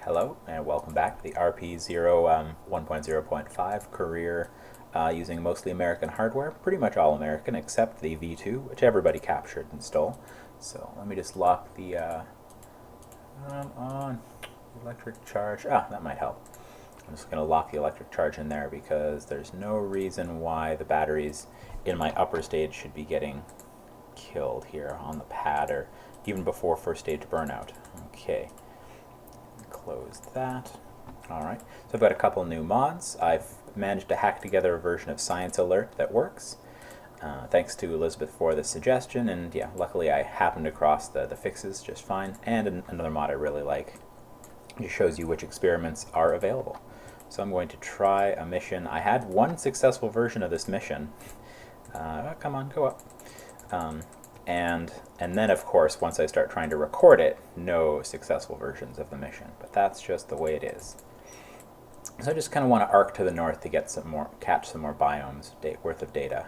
Hello and welcome back to the RP-0 1.0.5 career using mostly American hardware, pretty much all American except the V2, which everybody captured and stole. So let me just lock the on electric charge. That might help. I'm just going to lock the electric charge in there because there's no reason why the batteries in my upper stage should be getting killed here on the pad or even before first stage burnout. Okay. Close that. Alright, so I've got a couple new mods. I've managed to hack together a version of ScienceAlert that works. Thanks to Elizabeth for the suggestion, and yeah, luckily I happened across the fixes just fine. And another mod I really like. It shows you which experiments are available. So I'm going to try a mission. I had one successful version of this mission. Come on, go up. And then, of course, once I start trying to record it, no successful versions of the mission. But that's just the way it is. So I just kind of want to arc to the north to get catch some more biomes worth of data.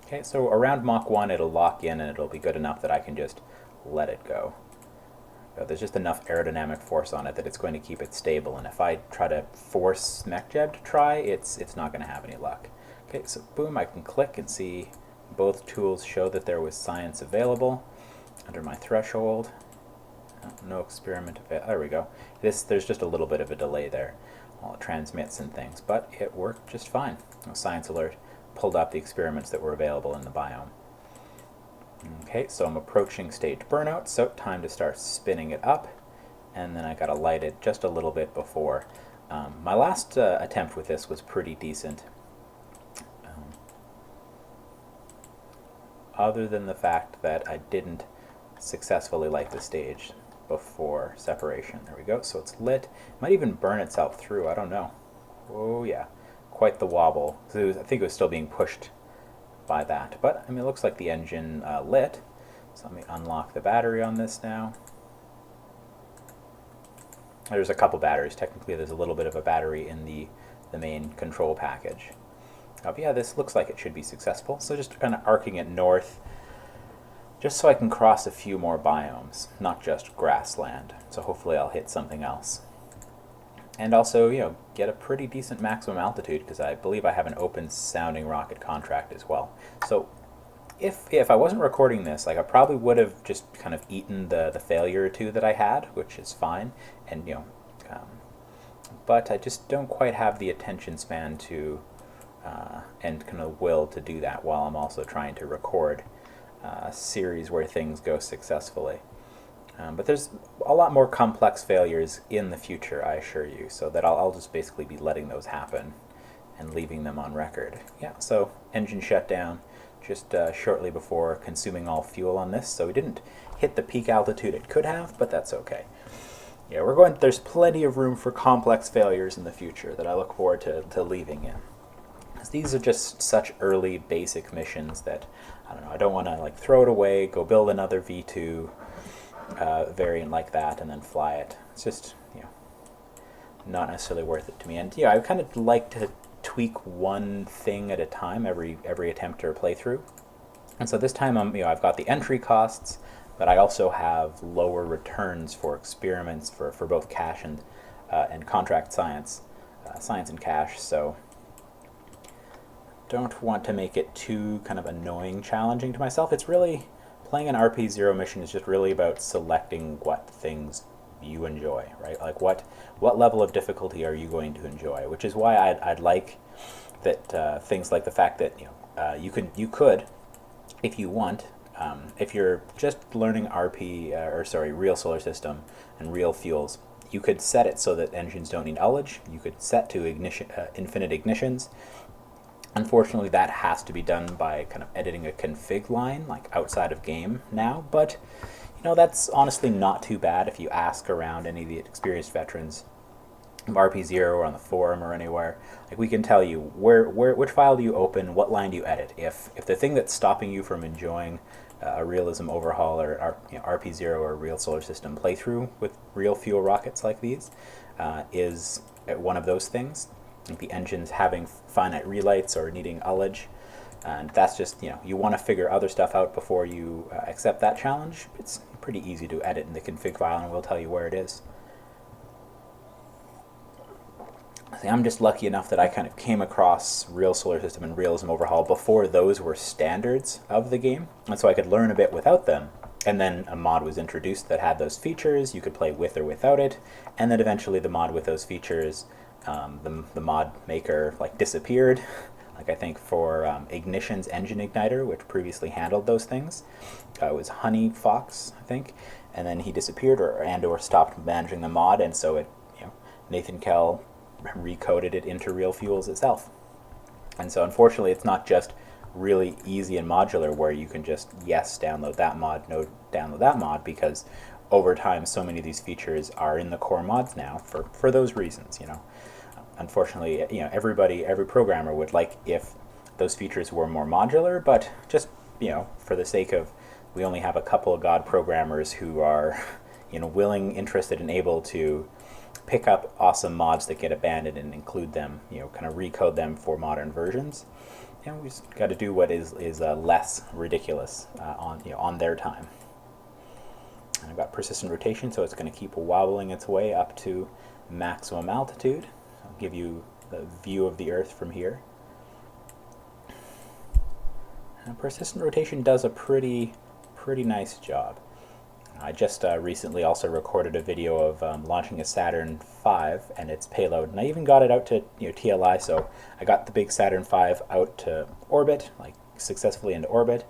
Okay, so around Mach 1 it'll lock in and it'll be good enough that I can just let it go. There's just enough aerodynamic force on it that it's going to keep it stable, and if I try to force MechJeb to try, it's not going to have any luck. Okay, so boom, I can click and see both tools show that there was science available under my threshold. No experiment available. There we go. There's just a little bit of a delay there while it transmits and things, but it worked just fine. ScienceAlert pulled up the experiments that were available in the biome. Okay, so I'm approaching stage burnout, so time to start spinning it up, and then I gotta light it just a little bit before. My last attempt with this was pretty decent. Other than the fact that I didn't successfully light the stage before separation. There we go, so it's lit. It might even burn itself through, I don't know. Oh yeah, quite the wobble. So I think it was still being pushed by that, but I mean, it looks like the engine lit. So let me unlock the battery on this now. There's a couple batteries. Technically there's a little bit of a battery in the main control package. But yeah, this looks like it should be successful. So just kind of arcing it north, just so I can cross a few more biomes, not just grassland. So hopefully I'll hit something else. And also, you know, get a pretty decent maximum altitude, because I believe I have an open sounding rocket contract as well. So if I wasn't recording this, like, I probably would have just kind of eaten the failure or two that I had, which is fine. And you know, but I just don't quite have the attention span to and kind of will to do that while I'm also trying to record a series where things go successfully. But there's a lot more complex failures in the future, I assure you, so that I'll just basically be letting those happen and leaving them on record. Yeah, so engine shut down just shortly before consuming all fuel on this, so we didn't hit the peak altitude it could have, but that's okay. Yeah, there's plenty of room for complex failures in the future that I look forward to leaving in. These are just such early basic missions that, I don't know, I don't want to like throw it away, go build another V2 variant like that and then fly it. It's just, you know, not necessarily worth it to me. And yeah, I kind of like to tweak one thing at a time every attempt or playthrough. And so this time I've got the entry costs, but I also have lower returns for experiments for both cash and contract science and cash. So don't want to make it too kind of annoying, challenging to myself. It's really, playing an RP-0 mission is just really about selecting what things you enjoy, right? Like what level of difficulty are you going to enjoy? Which is why I'd like that things like the fact that you could, if you want, if you're just learning real solar system and real fuels, you could set it so that engines don't need ullage. You could set to infinite ignitions. Unfortunately, that has to be done by kind of editing a config line, like outside of game now, but you know, that's honestly not too bad if you ask around any of the experienced veterans of RP-0 or on the forum or anywhere. Like, we can tell you which file do you open, what line do you edit. If the thing that's stopping you from enjoying a realism overhaul or RP-0 or a real solar system playthrough with real fuel rockets like these is one of those things, like the engines having finite relights or needing ullage, And that's just, you want to figure other stuff out before you accept that challenge. It's pretty easy to edit in the config file, and we'll tell you where it is. See, I'm just lucky enough that I kind of came across Real Solar System and Realism Overhaul before those were standards of the game, and so I could learn a bit without them. And then a mod was introduced that had those features. You could play with or without it, and then eventually the mod with those features, the mod maker disappeared. I think for Ignition's Engine Igniter, which previously handled those things, it was Honey Fox, I think, and then he disappeared or stopped managing the mod, and so it, Nathan Kell recoded it into Real Fuels itself. And so unfortunately it's not just really easy and modular where you can just download that mod, no download that mod, because over time so many of these features are in the core mods now for those reasons. Unfortunately, every programmer would like if those features were more modular, but just for the sake of, we only have a couple of god programmers who are willing, interested, and able to pick up awesome mods that get abandoned and include them, kind of recode them for modern versions. We just got to do what is less ridiculous on their time. And I've got persistent rotation, so it's going to keep wobbling its way up to maximum altitude. I'll give you the view of the Earth from here. And persistent rotation does a pretty nice job. I just recently also recorded a video of launching a Saturn V and its payload, and I even got it out to TLI. So I got the big Saturn V out to orbit, successfully into orbit,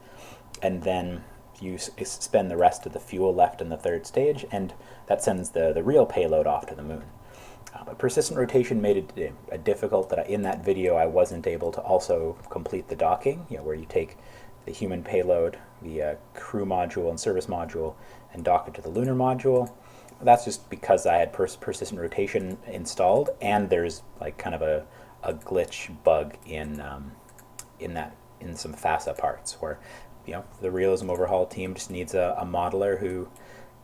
and then you spend the rest of the fuel left in the third stage, and that sends the real payload off to the moon. But persistent rotation made it difficult that in that video I wasn't able to also complete the docking, where you take the human payload, the crew module and service module, and dock it to the lunar module. That's just because I had persistent rotation installed, and there's kind of a glitch bug in some FASA parts where the Realism Overhaul team just needs a modeler who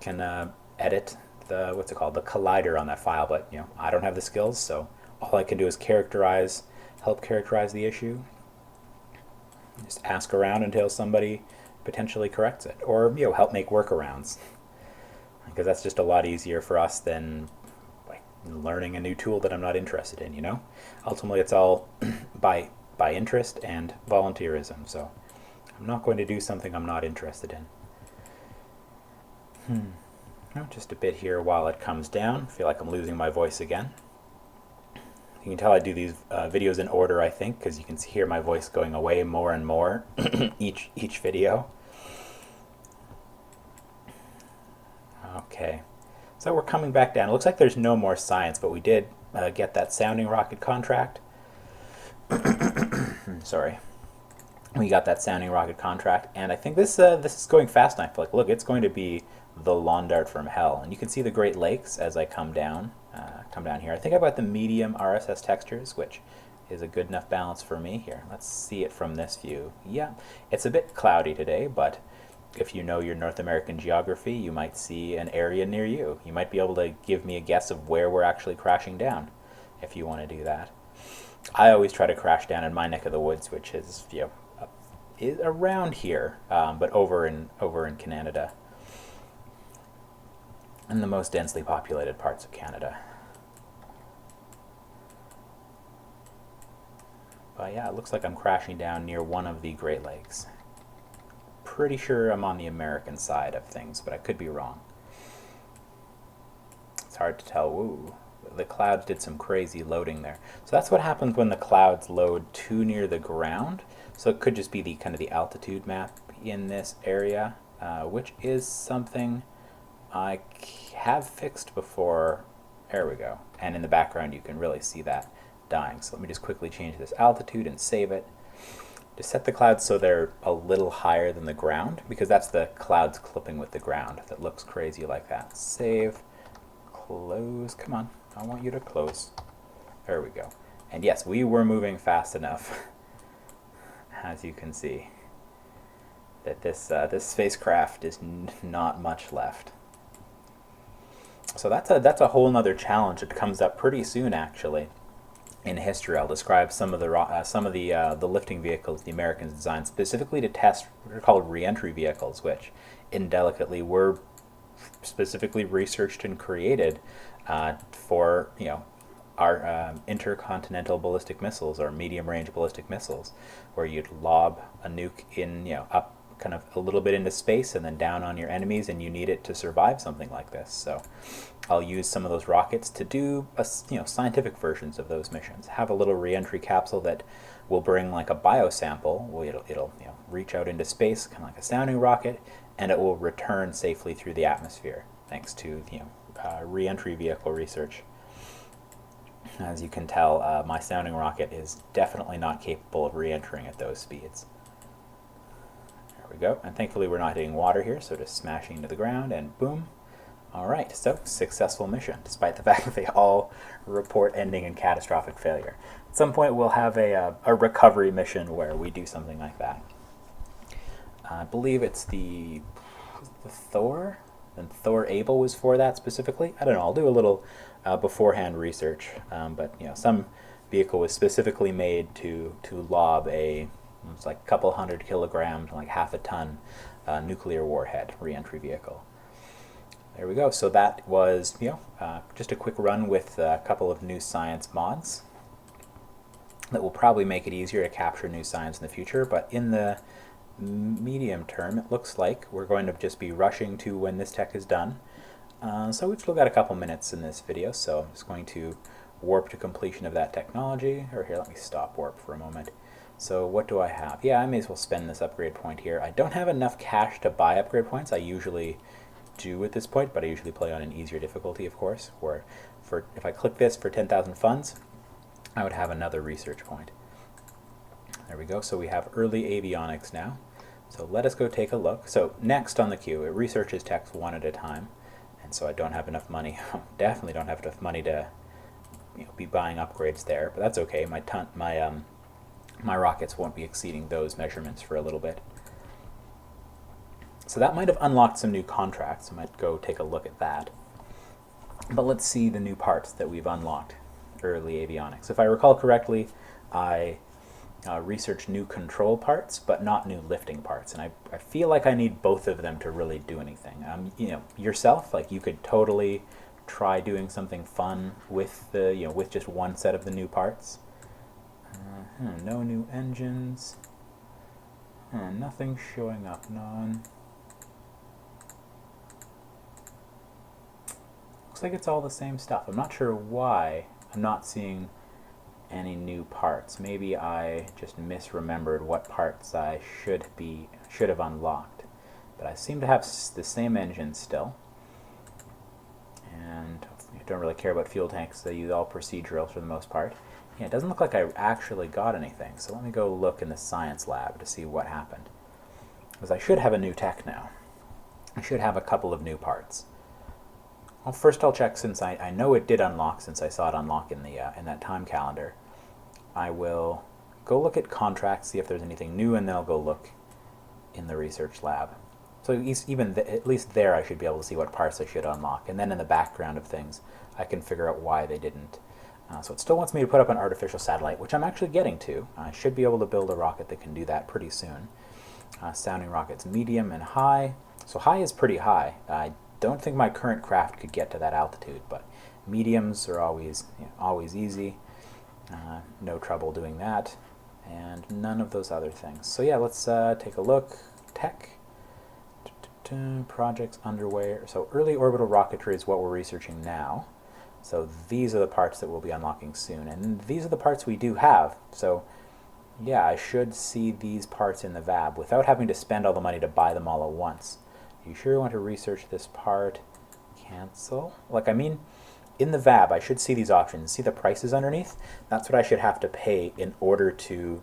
can edit the the collider on that file, but I don't have the skills, so all I can do is help characterize the issue, just ask around until somebody potentially corrects it, or help make workarounds, because that's just a lot easier for us than learning a new tool that I'm not interested in. Ultimately it's all by interest and volunteerism, so I'm not going to do something I'm not interested in. Just a bit here while it comes down. I feel like I'm losing my voice again. You can tell I do these videos in order, I think, because you can hear my voice going away more and more each video. Okay, so we're coming back down. It looks like there's no more science, but we did get that sounding rocket contract. Sorry. We got that sounding rocket contract, and I think this is going fast, and I feel like, look, it's going to be the lawn dart from hell. And you can see the Great Lakes as I come down here. I think I've got the medium RSS textures, which is a good enough balance for me here. Let's see it from this view. Yeah, it's a bit cloudy today, but if you know your North American geography, you might see an area near you. You might be able to give me a guess of where we're actually crashing down, if you want to do that. I always try to crash down in my neck of the woods, which is is around here, but over in Canada, in the most densely populated parts of Canada. But yeah, it looks like I'm crashing down near one of the Great Lakes. Pretty sure I'm on the American side of things, but I could be wrong. It's hard to tell. Ooh, the clouds did some crazy loading there. So that's what happens when the clouds load too near the ground. So it could just be the kind of the altitude map in this area, which is something I have fixed before. There we go. And in the background you can really see that dying. So let me just quickly change this altitude and save it. Just set the clouds so they're a little higher than the ground, because that's the clouds clipping with the ground that looks crazy like that. Save, close, come on, I want you to close. There we go. And yes, we were moving fast enough, as you can see, that this spacecraft is not much left. So that's a whole nother challenge that comes up pretty soon, actually. in history. I'll describe some of the lifting vehicles the Americans designed specifically to test what are called re-entry vehicles, which indelicately were specifically researched and created for our intercontinental ballistic missiles or medium-range ballistic missiles, where you'd lob a nuke in up kind of a little bit into space and then down on your enemies, and you need it to survive something like this. So I'll use some of those rockets to do scientific versions of those missions. Have a little re-entry capsule that will bring like a biosample. It'll reach out into space, kind of like a sounding rocket, and it will return safely through the atmosphere thanks to re-entry vehicle research. As you can tell, my sounding rocket is definitely not capable of re-entering at those speeds. There we go, and thankfully we're not hitting water here, so just smashing into the ground and boom. Alright, so successful mission, despite the fact that they all report ending in catastrophic failure. At some point we'll have a recovery mission where we do something like that. I believe it's the Thor, and Thor Able was for that specifically. I don't know, I'll do a little beforehand research, but some vehicle was specifically made to lob it's like a couple 100 kilograms, like half a ton nuclear warhead re-entry vehicle. There we go. So that was just a quick run with a couple of new science mods that will probably make it easier to capture new science in the future, but in the medium term it looks like we're going to just be rushing to when this tech is done. So we've still got a couple minutes in this video, so I'm just going to warp to completion of that technology. Or here, let me stop warp for a moment. So what do I have? Yeah, I may as well spend this upgrade point here. I don't have enough cash to buy upgrade points. I usually do at this point, but I usually play on an easier difficulty, of course, where if I click this for 10,000 funds, I would have another research point. There we go. So we have early avionics now. So let us go take a look. So next on the queue, it researches techs one at a time. And so I don't have enough money. Definitely don't have enough money to be buying upgrades there, but that's okay. My rockets won't be exceeding those measurements for a little bit. So that might have unlocked some new contracts. I might go take a look at that. But let's see the new parts that we've unlocked early avionics. If I recall correctly, I researched new control parts, but not new lifting parts. And I feel like I need both of them to really do anything. Yourself, like you could totally try doing something fun with the with just one set of the new parts. No new engines. Nothing showing up. None. Looks like it's all the same stuff. I'm not sure why I'm not seeing any new parts. Maybe I just misremembered what parts I should have unlocked. But I seem to have the same engine still. And I don't really care about fuel tanks. They use all procedurals for the most part. Yeah, it doesn't look like I actually got anything. So let me go look in the science lab to see what happened. Because I should have a new tech now. I should have a couple of new parts. Well, first I'll check, since I know it did unlock, since I saw it unlock in that time calendar. I will go look at contracts, see if there's anything new, and then I'll go look in the research lab. So at least there I should be able to see what parts I should unlock. And then in the background of things, I can figure out why they didn't. So it still wants me to put up an artificial satellite, which I'm actually getting to. I should be able to build a rocket that can do that pretty soon. Sounding rockets medium and high. So high is pretty high. I don't think my current craft could get to that altitude, but mediums are always easy. No trouble doing that. And none of those other things. So yeah, let's take a look. Tech. Projects underway. So early orbital rocketry is what we're researching now. So these are the parts that we'll be unlocking soon. And these are the parts we do have. So yeah, I should see these parts in the VAB without having to spend all the money to buy them all at once. You sure want to research this part? Cancel? In the VAB, I should see these options. See the prices underneath? That's what I should have to pay in order to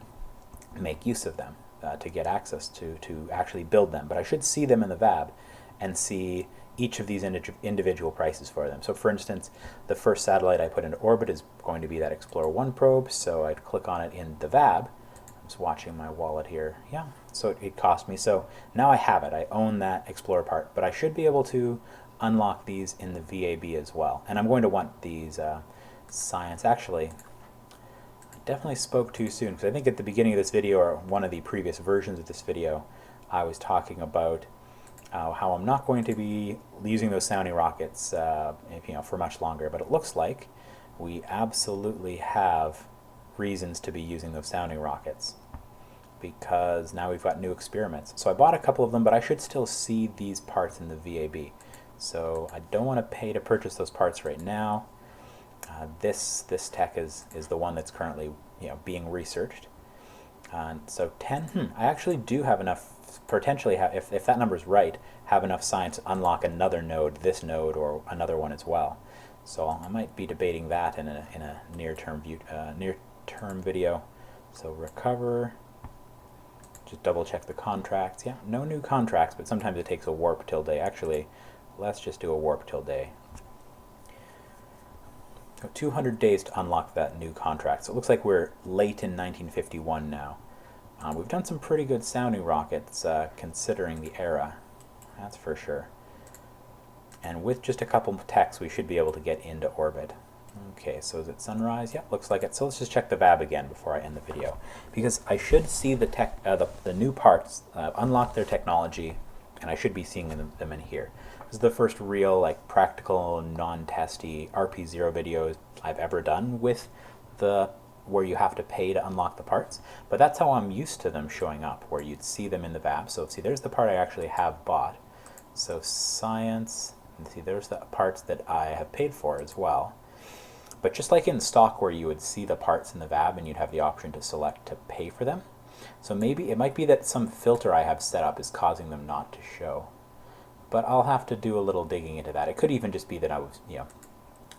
make use of them, to get access to actually build them. But I should see them in the VAB and see each of these individual prices for them. So for instance, the first satellite I put into orbit is going to be that Explorer 1 probe, so I'd click on it in the VAB. I'm just watching my wallet here. Yeah, so it cost me. So now I have it. I own that Explorer part, but I should be able to unlock these in the VAB as well. And I'm going to want these science. Actually, definitely spoke too soon, because I think at the beginning of this video, or one of the previous versions of this video, I was talking about how I'm not going to be using those sounding rockets for much longer, but it looks like we absolutely have reasons to be using those sounding rockets, because now we've got new experiments. So I bought a couple of them, but I should still see these parts in the VAB. So I don't want to pay to purchase those parts right now. This tech is the one that's currently being researched. So 10, I actually do have enough, potentially, if that number is right, have enough science to unlock another node, this node, or another one as well. So I might be debating that in a near-term video. So recover, just double check the contracts. Yeah, no new contracts, but sometimes it takes a warp till day. Actually, let's just do a warp till day. 200 days to unlock that new contract. So it looks like we're late in 1951 now. We've done some pretty good sounding rockets considering the era, that's for sure. And with just a couple of techs, we should be able to get into orbit. Okay, so is it sunrise? Yeah, looks like it. So let's just check the VAB again before I end the video, because I should see the new parts unlock their technology, and I should be seeing them in here. This is the first real practical, non-testy RP-0 videos I've ever done with where you have to pay to unlock the parts. But that's how I'm used to them showing up, where you'd see them in the VAB. So see, there's the part I actually have bought. So science, and see, there's the parts that I have paid for as well. But just like in stock, where you would see the parts in the VAB and you'd have the option to select to pay for them. So maybe it might be that some filter I have set up is causing them not to show. But I'll have to do a little digging into that. It could even just be that I was,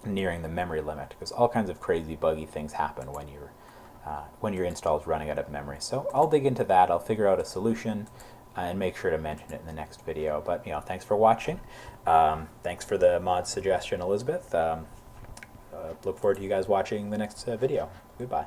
nearing the memory limit, because all kinds of crazy buggy things happen when your install is running out of memory. So I'll dig into that. I'll figure out a solution and make sure to mention it in the next video. But thanks for watching. Thanks for the mod suggestion, Elizabeth. Look forward to you guys watching the next video. Goodbye.